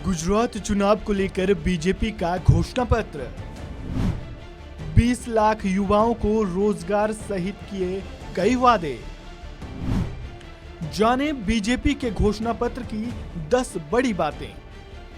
गुजरात चुनाव को लेकर बीजेपी का घोषणा पत्र। 20 लाख युवाओं को रोजगार सहित किए कई वादे। जाने बीजेपी के घोषणा पत्र की 10 बड़ी बातें।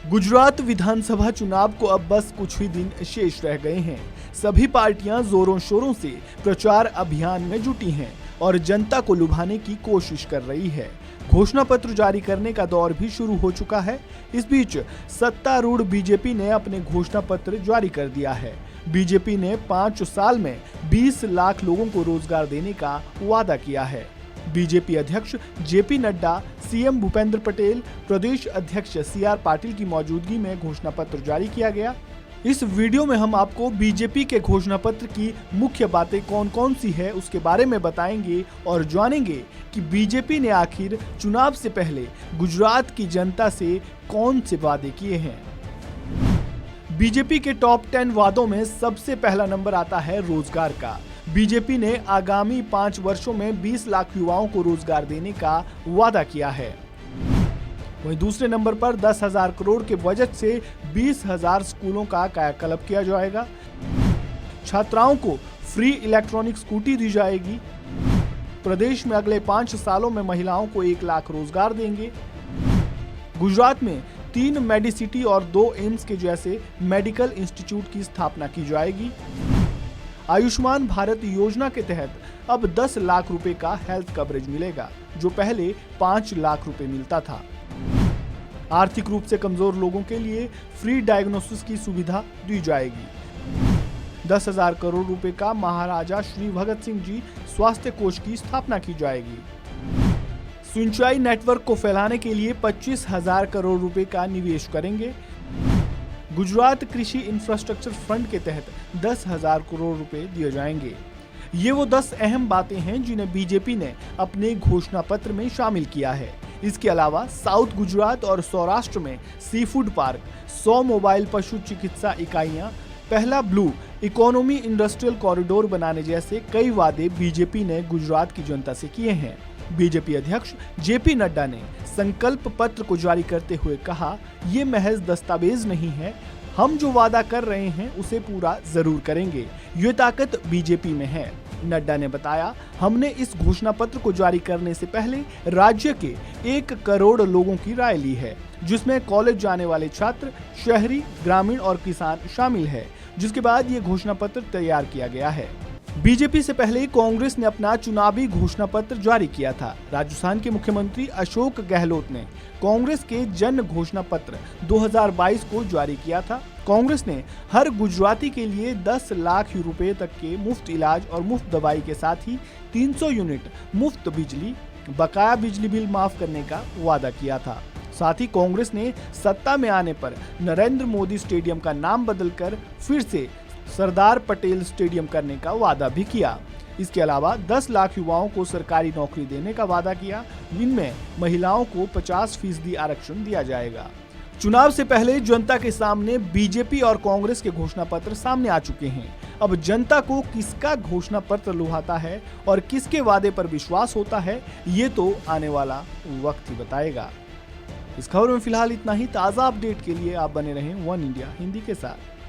गुजरात विधानसभा चुनाव को अब बस कुछ ही दिन शेष रह गए हैं। सभी पार्टियां जोरों शोरों से प्रचार अभियान में जुटी हैं और जनता को लुभाने की कोशिश कर रही है। घोषणा पत्र जारी करने का दौर भी शुरू हो चुका है। इस बीच सत्तारूढ़ बीजेपी ने अपने घोषणा पत्र जारी कर दिया है। बीजेपी ने 5 साल में 20 लाख लोगों को रोजगार देने का वादा किया है। बीजेपी अध्यक्ष जेपी नड्डा, सीएम भूपेंद्र पटेल, प्रदेश अध्यक्ष सीआर पाटिल की मौजूदगी में घोषणा पत्र जारी किया गया। इस वीडियो में हम आपको बीजेपी के घोषणा पत्र की मुख्य बातें कौन कौन सी है उसके बारे में बताएंगे और जानेंगे कि बीजेपी ने आखिर चुनाव से पहले गुजरात की जनता से कौन से वादे किए हैं। बीजेपी के टॉप 10 वादों में सबसे पहला नंबर आता है रोजगार का। बीजेपी ने आगामी 5 वर्षों में 20 लाख युवाओं को रोजगार देने का वादा किया है। वहीं दूसरे नंबर पर 10,000 करोड़ के बजट से 20,000 स्कूलों का कायाकल्प किया जाएगा। छात्राओं को फ्री इलेक्ट्रॉनिक स्कूटी दी जाएगी। प्रदेश में अगले 5 सालों में महिलाओं को 1 लाख रोजगार देंगे। गुजरात में 3 मेडिसिटी और 2 एम्स के जैसे मेडिकल इंस्टीट्यूट की स्थापना की जाएगी। आयुष्मान भारत योजना के तहत अब 10 लाख रुपए का हेल्थ कवरेज मिलेगा, जो पहले 5 लाख रुपए मिलता था। आर्थिक रूप से कमजोर लोगों के लिए फ्री डायग्नोसिस की सुविधा दी जाएगी। 10,000 करोड़ रुपए का महाराजा श्री भगत सिंह जी स्वास्थ्य कोष की स्थापना की जाएगी। सिंचाई नेटवर्क को फैलाने के लिए 25,000 करोड़ रुपए का निवेश करेंगे। गुजरात कृषि इंफ्रास्ट्रक्चर फंड के तहत 10,000 करोड़ रुपए दिए जाएंगे। ये वो 10 अहम बातें हैं जिन्हें बीजेपी ने अपने घोषणा पत्र में शामिल किया है। इसके अलावा साउथ गुजरात और सौराष्ट्र में सी फूड पार्क, 100 मोबाइल पशु चिकित्सा इकाइयां, पहला ब्लू इकोनॉमी इंडस्ट्रियल कॉरिडोर बनाने जैसे कई वादे बीजेपी ने गुजरात की जनता से किए हैं। बीजेपी अध्यक्ष जेपी नड्डा ने संकल्प पत्र को जारी करते हुए कहा, ये महज दस्तावेज नहीं है, हम जो वादा कर रहे हैं उसे पूरा जरूर करेंगे। ये ताकत बीजेपी में है। नड्डा ने बताया, हमने इस घोषणा पत्र को जारी करने से पहले राज्य के 1 करोड़ लोगों की राय ली है, जिसमें कॉलेज जाने वाले छात्र, शहरी, ग्रामीण और किसान शामिल है, जिसके बाद ये घोषणा पत्र तैयार किया गया है। बीजेपी से पहले कांग्रेस ने अपना चुनावी घोषणा पत्र जारी किया था। राजस्थान के मुख्यमंत्री अशोक गहलोत ने कांग्रेस के जन घोषणा पत्र 2022 को जारी किया था। कांग्रेस ने हर गुजराती के लिए 10 लाख रुपए तक के मुफ्त इलाज और मुफ्त दवाई के साथ ही 300 यूनिट मुफ्त बिजली, बकाया बिजली बिल माफ करने का वादा किया था। साथ ही कांग्रेस ने सत्ता में आने पर नरेंद्र मोदी स्टेडियम का नाम बदलकर फिर से सरदार पटेल स्टेडियम करने का वादा भी किया। इसके अलावा 10 लाख युवाओं को सरकारी नौकरी देने का वादा किया, जिनमें महिलाओं को 50% आरक्षण दिया जाएगा। चुनाव से पहले जनता के सामने बीजेपी और कांग्रेस के घोषणा पत्र सामने आ चुके हैं। अब जनता को किसका घोषणा पत्र लुभाता है और किसके वादे पर विश्वास होता है, ये तो आने वाला वक्त ही बताएगा। इस खबर में फिलहाल इतना ही। ताज़ा अपडेट के लिए आप बने रहें वन इंडिया हिंदी के साथ।